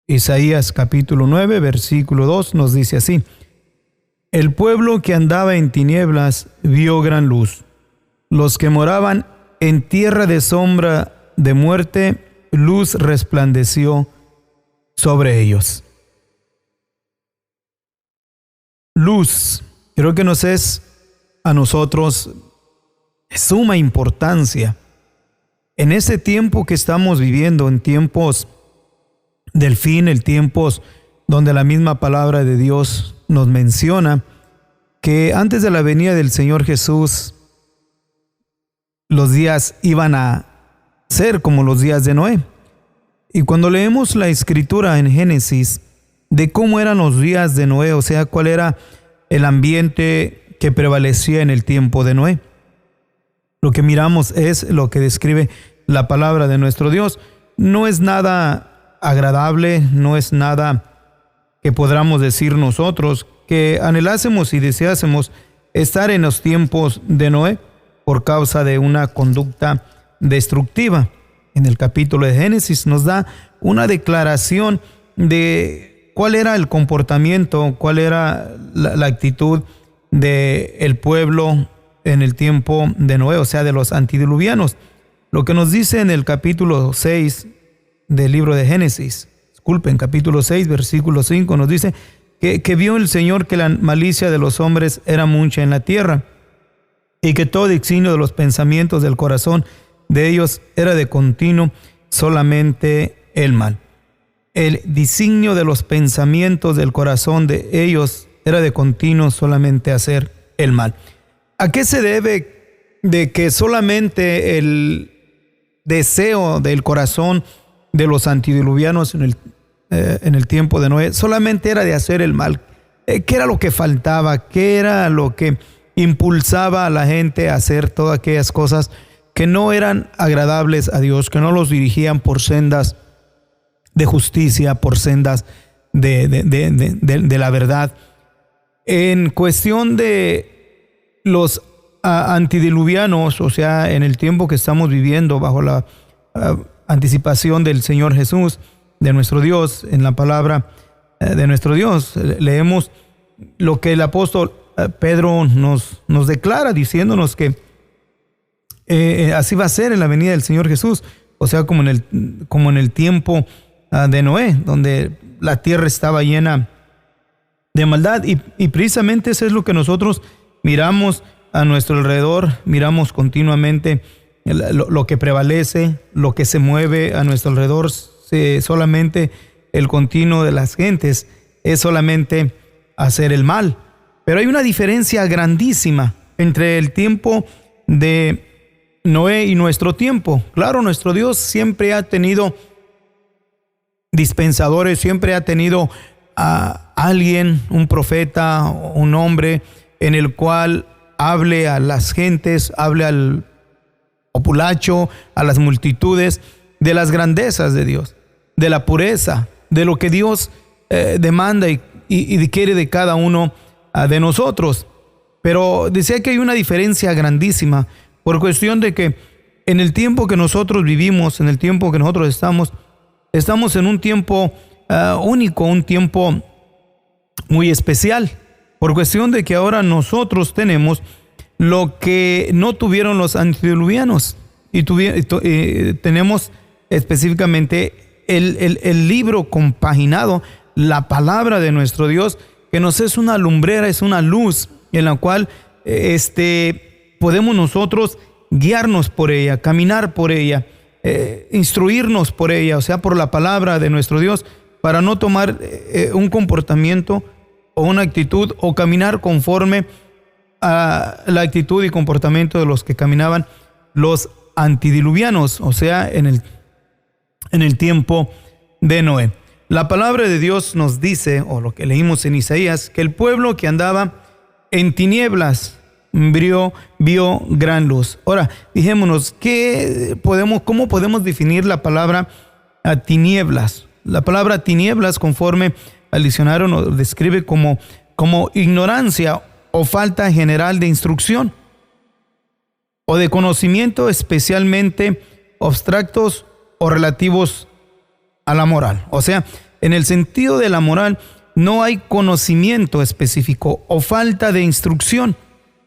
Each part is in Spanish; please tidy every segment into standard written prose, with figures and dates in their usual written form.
Isaías capítulo 9, versículo 2 nos dice así: el pueblo que andaba en tinieblas vio gran luz. Los que moraban en tierra de sombra de muerte, luz resplandeció sobre ellos. Luz, creo que nos es a nosotros de suma importancia en este tiempo que estamos viviendo, en tiempos del fin, en tiempos donde la misma palabra de Dios nos menciona que antes de la venida del Señor Jesús, los días iban a ser como los días de Noé. Y cuando leemos la escritura en Génesis de cómo eran los días de Noé, o sea, cuál era el ambiente que prevalecía en el tiempo de Noé, lo que miramos es lo que describe la palabra de nuestro Dios. No es nada agradable, no es nada que podamos decir nosotros que anhelásemos y deseásemos estar en los tiempos de Noé por causa de una conducta destructiva. En el capítulo de Génesis nos da una declaración de cuál era el comportamiento, cuál era la actitud del pueblo en el tiempo de Noé, o sea, de los antediluvianos. Lo que nos dice en el capítulo 6 del libro de Génesis, capítulo 6, versículo 5, nos dice que vio el Señor que la malicia de los hombres era mucha en la tierra, y que todo designio de los pensamientos del corazón de ellos era de continuo solamente el mal. El designio de los pensamientos del corazón de ellos era de continuo solamente hacer el mal. ¿A qué se debe de que solamente el deseo del corazón de los antediluvianos en el tiempo de Noé solamente era de hacer el mal? ¿Qué era lo que faltaba? ¿Qué era lo que impulsaba a la gente a hacer todas aquellas cosas que no eran agradables a Dios, que no los dirigían por sendas de justicia, por sendas de la verdad? En cuestión de los antediluvianos, o sea, en el tiempo que estamos viviendo bajo la anticipación del Señor Jesús, de nuestro Dios, en la palabra de nuestro Dios, leemos lo que el apóstol Pedro nos declara, diciéndonos que así va a ser en la venida del Señor Jesús, o sea, como en el tiempo de Noé, donde la tierra estaba llena de maldad, y precisamente eso es lo que nosotros miramos a nuestro alrededor, miramos continuamente lo que prevalece, lo que se mueve a nuestro alrededor. Solamente el continuo de las gentes es solamente hacer el mal. Pero hay una diferencia grandísima entre el tiempo de Noé y nuestro tiempo. Claro, nuestro Dios siempre ha tenido dispensadores, siempre ha tenido a alguien, un profeta, un hombre en el cual hable a las gentes, hable al populacho, a las multitudes, de las grandezas de Dios, de la pureza, de lo que Dios demanda y quiere de cada uno de nosotros. Pero decía que hay una diferencia grandísima por cuestión de que en el tiempo que nosotros vivimos, en el tiempo que nosotros estamos en un tiempo único, un tiempo muy especial, por cuestión de que ahora nosotros tenemos lo que no tuvieron los antediluvianos, y tenemos específicamente el libro compaginado, la palabra de nuestro Dios, que nos es una lumbrera, es una luz en la cual podemos nosotros guiarnos por ella, caminar por ella, instruirnos por ella, o sea, por la palabra de nuestro Dios, para no tomar un comportamiento o una actitud o caminar conforme a la actitud y comportamiento de los que caminaban los antediluvianos, o sea, en el tiempo de Noé. La palabra de Dios nos dice, o lo que leímos en Isaías, que el pueblo que andaba en tinieblas vio gran luz. Ahora, dijémonos, ¿cómo podemos definir la palabra tinieblas? La palabra tinieblas, conforme al diccionario, nos describe como ignorancia o falta general de instrucción o de conocimiento, especialmente abstractos o relativos a la moral. O sea, en el sentido de la moral, no hay conocimiento específico o falta de instrucción.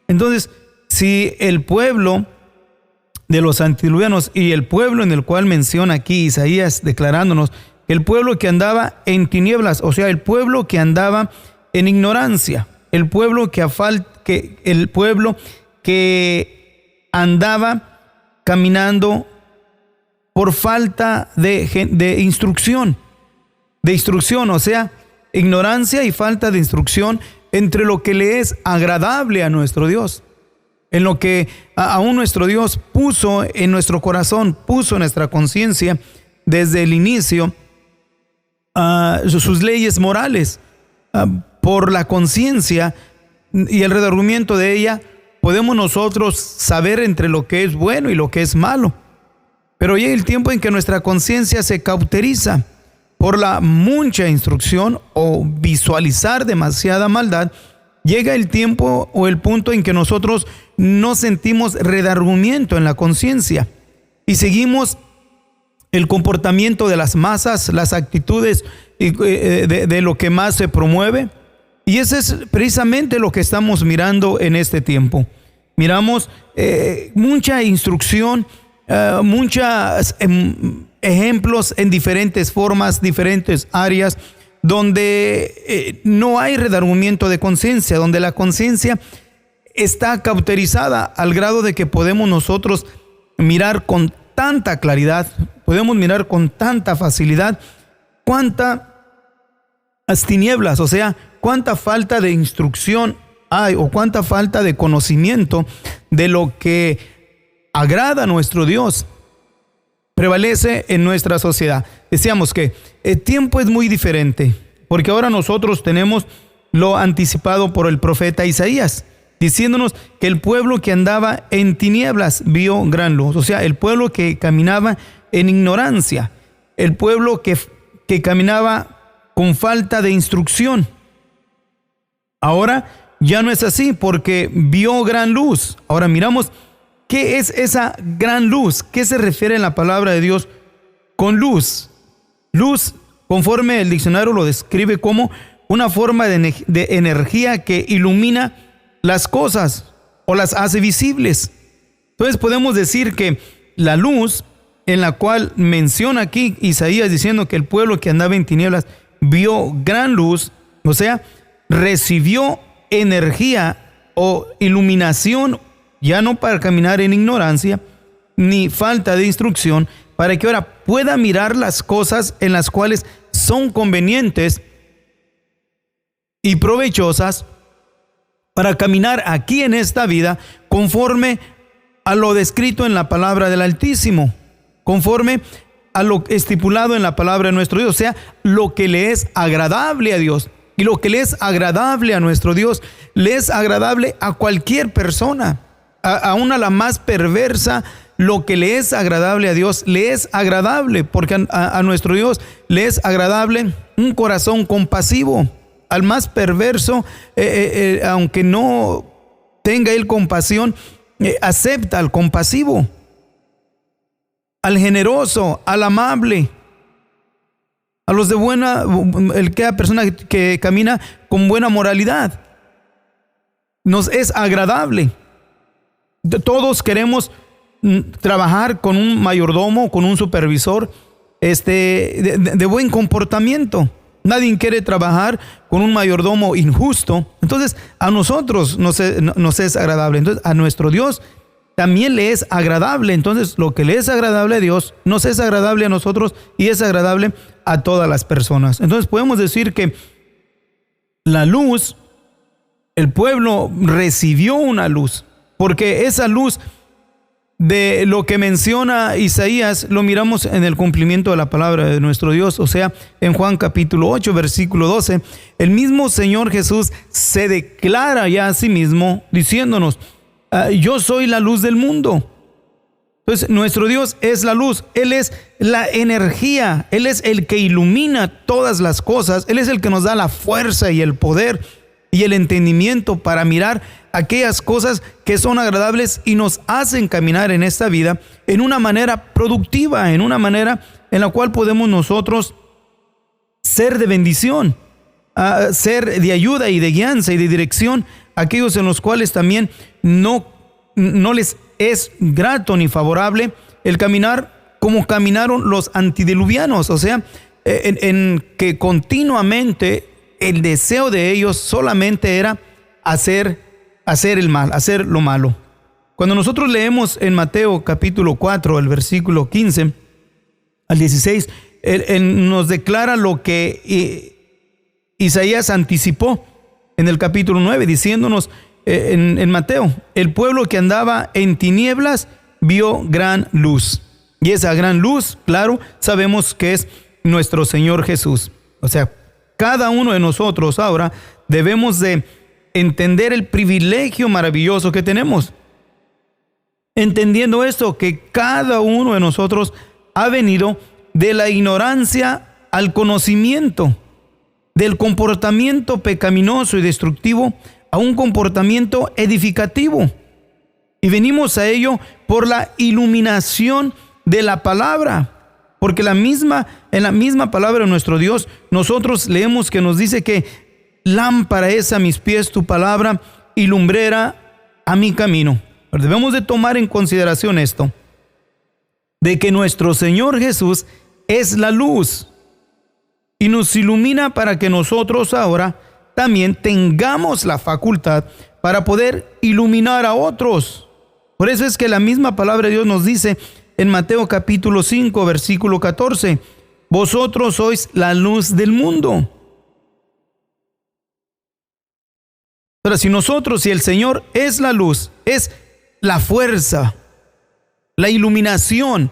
Entonces, si el pueblo de los antediluvianos y el pueblo en el cual menciona aquí Isaías declarándonos, el pueblo que andaba en tinieblas, o sea, el pueblo que andaba en ignorancia, el pueblo que andaba caminando por falta de instrucción, o sea, ignorancia y falta de instrucción entre lo que le es agradable a nuestro Dios, en lo que aún nuestro Dios puso en nuestro corazón, puso en nuestra conciencia desde el inicio sus leyes morales. Por la conciencia y el redargüimiento de ella podemos nosotros saber entre lo que es bueno y lo que es malo. Pero llega el tiempo en que nuestra conciencia se cauteriza por la mucha instrucción o visualizar demasiada maldad. Llega el tiempo o el punto en que nosotros no sentimos redargüimiento en la conciencia y seguimos el comportamiento de las masas, las actitudes de lo que más se promueve. Y eso es precisamente lo que estamos mirando en este tiempo. Miramos mucha instrucción, muchos ejemplos en diferentes formas, diferentes áreas, donde no hay redargüimiento de conciencia, donde la conciencia está cauterizada al grado de que podemos nosotros mirar con tanta claridad, podemos mirar con tanta facilidad cuántas tinieblas, o sea, cuánta falta de instrucción hay o cuánta falta de conocimiento de lo que agrada a nuestro Dios prevalece en nuestra sociedad. Decíamos que el tiempo es muy diferente, porque ahora nosotros tenemos lo anticipado por el profeta Isaías, diciéndonos que el pueblo que andaba en tinieblas vio gran luz. O sea, el pueblo que caminaba en ignorancia, el pueblo que caminaba con falta de instrucción. Ahora ya no es así, porque vio gran luz. Ahora miramos qué es esa gran luz, qué se refiere en la palabra de Dios con luz. Luz, conforme el diccionario lo describe como una forma de energía que ilumina las cosas o las hace visibles. Entonces podemos decir que la luz en la cual menciona aquí Isaías diciendo que el pueblo que andaba en tinieblas vio gran luz, o sea, recibió energía o iluminación, ya no para caminar en ignorancia ni falta de instrucción, para que ahora pueda mirar las cosas en las cuales son convenientes y provechosas para caminar aquí en esta vida conforme a lo descrito en la palabra del Altísimo, conforme a lo estipulado en la palabra de nuestro Dios, o sea, lo que le es agradable a Dios. Y lo que le es agradable a nuestro Dios, le es agradable a cualquier persona, aún a la más perversa. Lo que le es agradable a Dios, le es agradable, porque a nuestro Dios le es agradable un corazón compasivo. Al más perverso, aunque no tenga él compasión, acepta al compasivo, al generoso, al amable, a los de buena, aquella persona que camina con buena moralidad. Nos es agradable. Todos queremos trabajar con un mayordomo, con un supervisor de buen comportamiento. Nadie quiere trabajar con un mayordomo injusto. Entonces a nosotros nos es agradable. Entonces a nuestro Dios también le es agradable. Entonces lo que le es agradable a Dios nos es agradable a nosotros y es agradable a todas las personas. Entonces podemos decir que la luz, el pueblo recibió una luz, porque esa luz de lo que menciona Isaías lo miramos en el cumplimiento de la palabra de nuestro Dios. O sea, en Juan capítulo 8, versículo 12, el mismo Señor Jesús se declara ya a sí mismo diciéndonos: yo soy la luz del mundo. Entonces nuestro Dios es la luz, Él es la energía, Él es el que ilumina todas las cosas, Él es el que nos da la fuerza y el poder y el entendimiento para mirar aquellas cosas que son agradables y nos hacen caminar en esta vida en una manera productiva, en una manera en la cual podemos nosotros ser de bendición, a ser de ayuda y de guianza y de dirección a aquellos en los cuales también no les es grato ni favorable el caminar como caminaron los antediluvianos, o sea, en que continuamente el deseo de ellos solamente era hacer el mal, hacer lo malo. Cuando nosotros leemos en Mateo capítulo 4, el versículo 15 al 16, él nos declara lo que Isaías anticipó en el capítulo 9, diciéndonos en Mateo: el pueblo que andaba en tinieblas vio gran luz. Y esa gran luz, claro, sabemos que es nuestro Señor Jesús. O sea, cada uno de nosotros ahora debemos de entender el privilegio maravilloso que tenemos. Entendiendo esto, que cada uno de nosotros ha venido de la ignorancia al conocimiento, del comportamiento pecaminoso y destructivo a un comportamiento edificativo. Y venimos a ello por la iluminación de la palabra. Porque en la misma palabra de nuestro Dios, nosotros leemos que nos dice que lámpara es a mis pies tu palabra y lumbrera a mi camino. Pero debemos de tomar en consideración esto, de que nuestro Señor Jesús es la luz y nos ilumina para que nosotros ahora también tengamos la facultad para poder iluminar a otros. Por eso es que la misma palabra de Dios nos dice en Mateo capítulo 5, versículo 14, vosotros sois la luz del mundo. Ahora, si el Señor es la luz, es la fuerza, la iluminación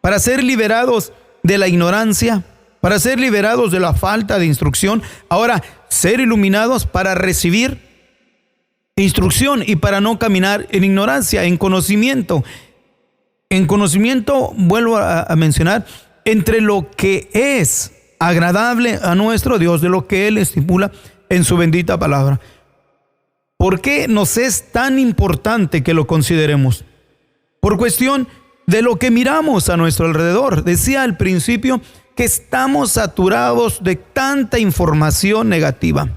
para ser liberados de la ignorancia, para ser liberados de la falta de instrucción, ahora ser iluminados para recibir instrucción y para no caminar en ignorancia, en conocimiento. En conocimiento, vuelvo a mencionar, entre lo que es agradable a nuestro Dios, de lo que Él estipula en su bendita palabra. ¿Por qué nos es tan importante que lo consideremos? Por cuestión de lo que miramos a nuestro alrededor. Decía al principio que estamos saturados de tanta información negativa,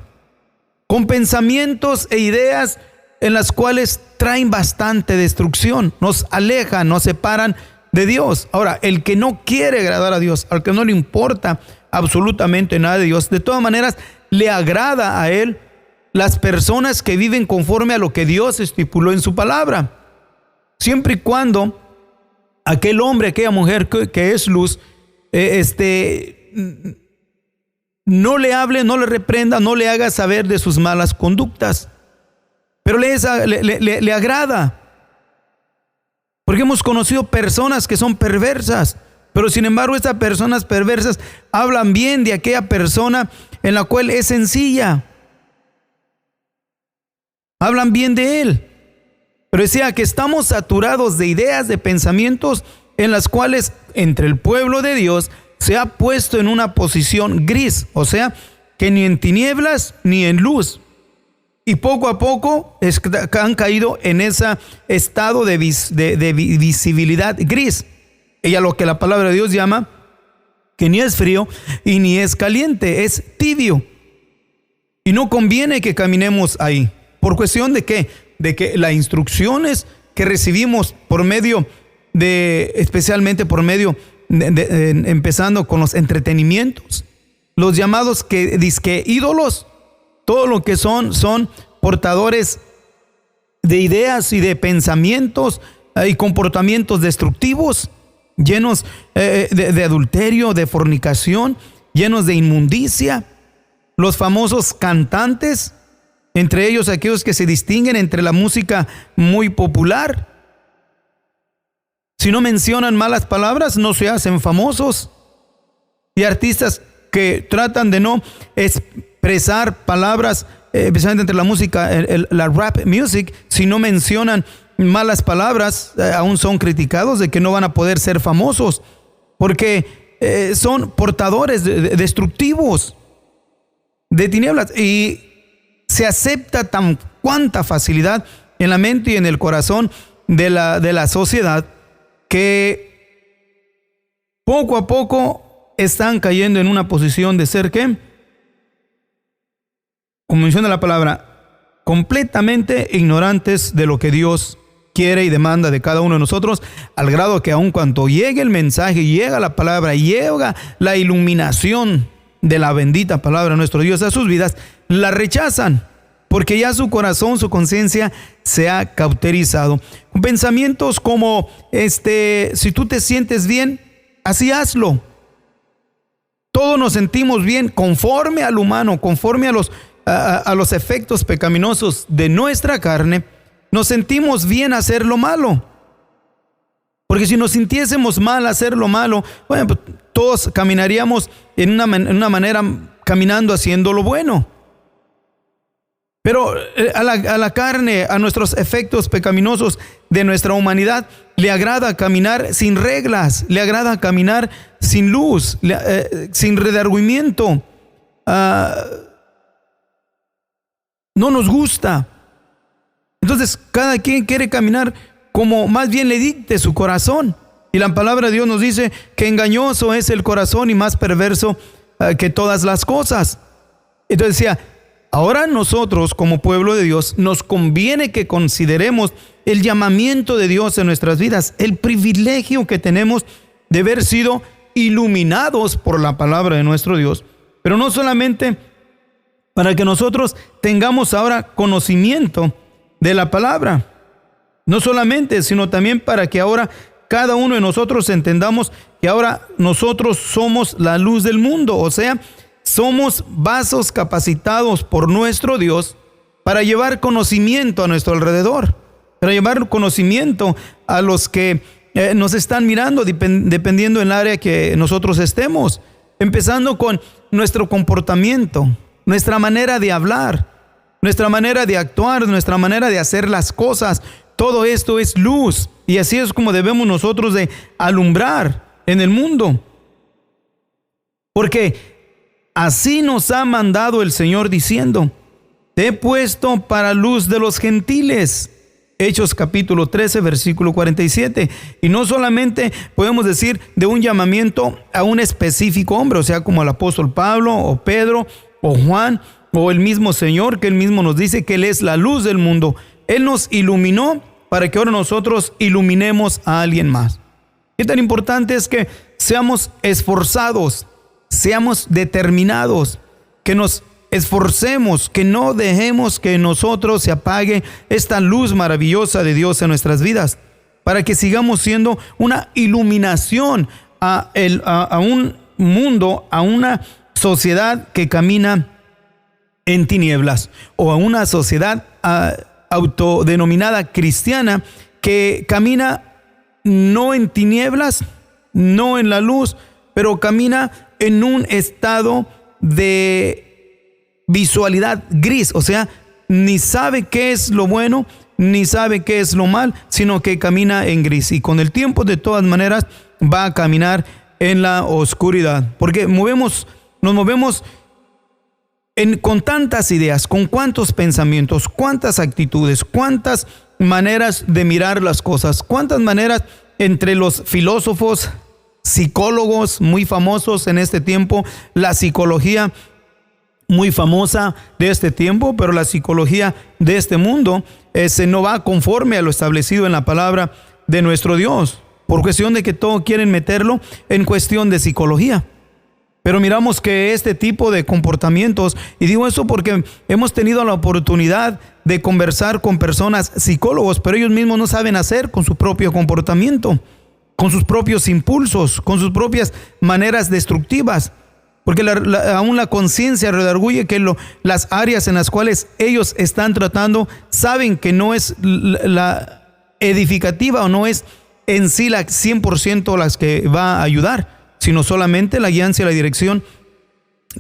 con pensamientos e ideas en las cuales traen bastante destrucción, nos alejan, nos separan de Dios. Ahora, el que no quiere agradar a Dios, al que no le importa absolutamente nada de Dios, de todas maneras le agrada a Él las personas que viven conforme a lo que Dios estipuló en su palabra, siempre y cuando aquel hombre, aquella mujer que es luz, no le hable, no le reprenda, no le haga saber de sus malas conductas, pero le agrada. Porque hemos conocido personas que son perversas, pero sin embargo estas personas perversas hablan bien de aquella persona en la cual es sencilla. Hablan bien de él. Pero decía que estamos saturados de ideas, de pensamientos en las cuales entre el pueblo de Dios se ha puesto en una posición gris, o sea, que ni en tinieblas ni en luz. Y poco a poco han caído en ese estado de visibilidad gris. Ella, lo que la palabra de Dios llama, que ni es frío y ni es caliente, es tibio. Y no conviene que caminemos ahí. ¿Por cuestión de qué? De que las instrucciones que recibimos por medio especialmente por medio empezando con los entretenimientos, los llamados que ídolos, todo lo que son portadores de ideas y de pensamientos y comportamientos destructivos, llenos de adulterio, de fornicación, llenos de inmundicia. Los famosos cantantes, entre ellos aquellos que se distinguen entre la música muy popular, si no mencionan malas palabras, no se hacen famosos. Y artistas que tratan de no expresar palabras, especialmente entre la música, la rap music, si no mencionan malas palabras, aún son criticados de que no van a poder ser famosos, porque son portadores destructivos de tinieblas. Y se acepta cuánta facilidad en la mente y en el corazón de la sociedad, que poco a poco están cayendo en una posición de ser, ¿qué? Como menciona la palabra, completamente ignorantes de lo que Dios quiere y demanda de cada uno de nosotros, al grado que aun cuando llegue el mensaje, llega la palabra, llega la iluminación de la bendita palabra de nuestro Dios a sus vidas, la rechazan, porque ya su corazón, su conciencia se ha cauterizado. Con pensamientos como, si tú te sientes bien, así hazlo. Todos nos sentimos bien conforme al humano, conforme a los efectos pecaminosos de nuestra carne. Nos sentimos bien hacer lo malo. Porque si nos sintiésemos mal hacer lo malo, bueno, pues todos caminaríamos en una manera caminando haciendo lo bueno. Pero a la carne, a nuestros efectos pecaminosos de nuestra humanidad, le agrada caminar sin reglas, le agrada caminar sin luz, sin redargüimiento. No nos gusta. Entonces, cada quien quiere caminar como más bien le dicte su corazón. Y la palabra de Dios nos dice que engañoso es el corazón y más perverso que todas las cosas. Entonces decía, ahora nosotros como pueblo de Dios nos conviene que consideremos el llamamiento de Dios en nuestras vidas, el privilegio que tenemos de haber sido iluminados por la palabra de nuestro Dios. Pero no solamente para que nosotros tengamos ahora conocimiento de la palabra, no solamente, sino también para que ahora cada uno de nosotros entendamos que ahora nosotros somos la luz del mundo, o sea, somos vasos capacitados por nuestro Dios para llevar conocimiento a nuestro alrededor, para llevar conocimiento a los que nos están mirando, dependiendo del área que nosotros estemos, empezando con nuestro comportamiento, nuestra manera de hablar, nuestra manera de actuar, nuestra manera de hacer las cosas. Todo esto es luz, y así es como debemos nosotros de alumbrar en el mundo. Porque así nos ha mandado el Señor diciendo, te he puesto para luz de los gentiles. Hechos capítulo 13, versículo 47. Y no solamente podemos decir de un llamamiento a un específico hombre, o sea, como el apóstol Pablo o Pedro o Juan o el mismo Señor, que Él mismo nos dice que Él es la luz del mundo. Él nos iluminó para que ahora nosotros iluminemos a alguien más. Qué tan importante es que seamos esforzados, seamos determinados, que nos esforcemos, que no dejemos que en nosotros se apague esta luz maravillosa de Dios en nuestras vidas, para que sigamos siendo una iluminación a un mundo, a una sociedad que camina en tinieblas, o a una sociedad autodenominada cristiana que camina no en tinieblas, no en la luz, pero camina en un estado de visualidad gris, o sea, ni sabe qué es lo bueno, ni sabe qué es lo mal, sino que camina en gris, y con el tiempo de todas maneras va a caminar en la oscuridad, porque nos movemos con tantas ideas, con cuántos pensamientos, cuántas actitudes, cuántas maneras de mirar las cosas, cuántas maneras entre los filósofos, psicólogos muy famosos en este tiempo, la psicología muy famosa de este tiempo, pero la psicología de este mundo no va conforme a lo establecido en la palabra de nuestro Dios, por cuestión de que todo quieren meterlo en cuestión de psicología. Pero miramos que este tipo de comportamientos, y digo eso porque hemos tenido la oportunidad de conversar con personas psicólogos, pero ellos mismos no saben hacer con su propio comportamiento, con sus propios impulsos, con sus propias maneras destructivas. Porque aún la conciencia redarguye que las áreas en las cuales ellos están tratando saben que no es la edificativa o no es en sí la 100% las que va a ayudar, sino solamente la guianza y la dirección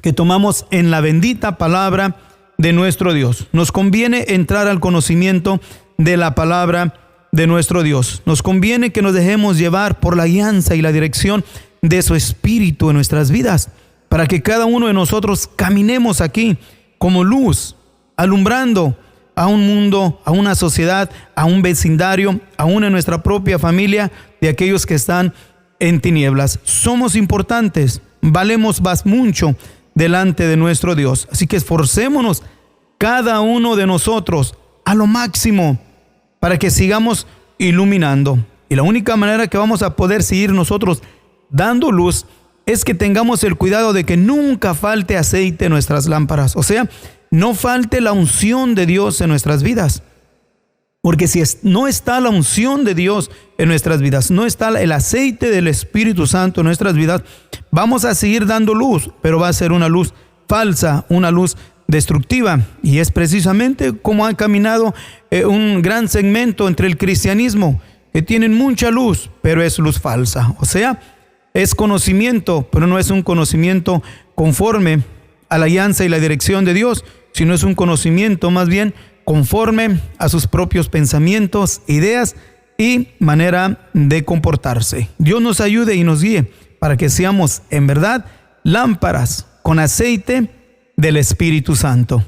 que tomamos en la bendita palabra de nuestro Dios. Nos conviene entrar al conocimiento de la palabra de nuestro Dios. Nos conviene que nos dejemos llevar por la guianza y la dirección de su Espíritu en nuestras vidas, para que cada uno de nosotros caminemos aquí como luz, alumbrando a un mundo, a una sociedad, a un vecindario, aún en nuestra propia familia, de aquellos que están en tinieblas. Somos importantes, valemos mucho delante de nuestro Dios. Así que esforcémonos cada uno de nosotros a lo máximo para que sigamos iluminando. Y la única manera que vamos a poder seguir nosotros dando luz es que tengamos el cuidado de que nunca falte aceite en nuestras lámparas. O sea, no falte la unción de Dios en nuestras vidas. Porque si no está la unción de Dios en nuestras vidas, no está el aceite del Espíritu Santo en nuestras vidas, vamos a seguir dando luz, pero va a ser una luz falsa, una luz destructiva. Y es precisamente como ha caminado un gran segmento entre el cristianismo, que tienen mucha luz, pero es luz falsa. O sea, es conocimiento, pero no es un conocimiento conforme a la guianza y la dirección de Dios, sino es un conocimiento más bien conforme a sus propios pensamientos, ideas y manera de comportarse. Dios nos ayude y nos guíe para que seamos en verdad lámparas con aceite del Espíritu Santo.